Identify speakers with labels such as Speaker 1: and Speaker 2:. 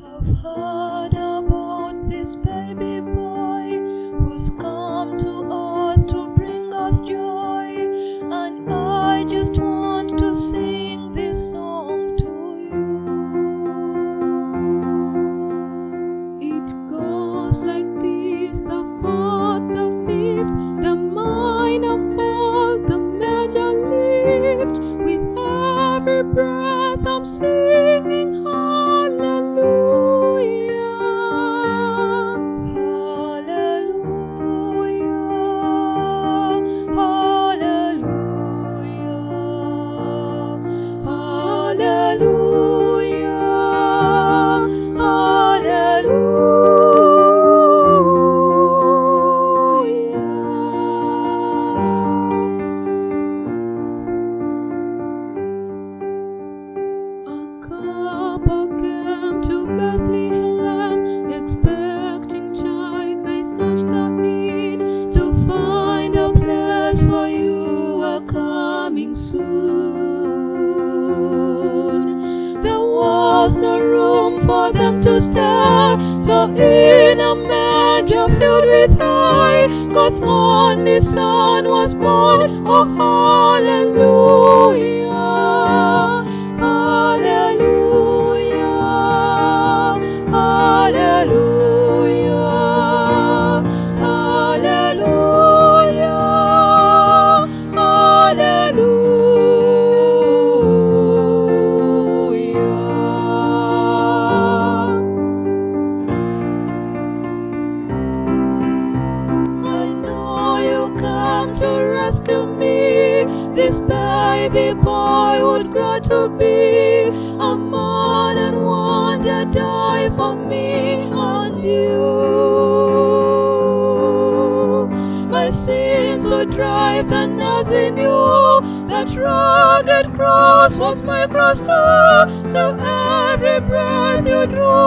Speaker 1: I've heard about this baby boy who's come to earth to bring us joy, and I just want to sing this song to you.
Speaker 2: It goes like this: the fourth, the fifth, the minor fall, the major lift. With every breath I'm singing hallelujah. Came to Bethlehem, expecting child. They searched the inn to find a place, for you are coming soon. There was no room for them to stay, so in a manger filled with hay, God's only Son was born. Oh, hallelujah. To rescue me, this baby boy would grow to be a man and one that die for me and you. My sins would drive the nails in you. That rugged cross was my cross too. So every breath you drew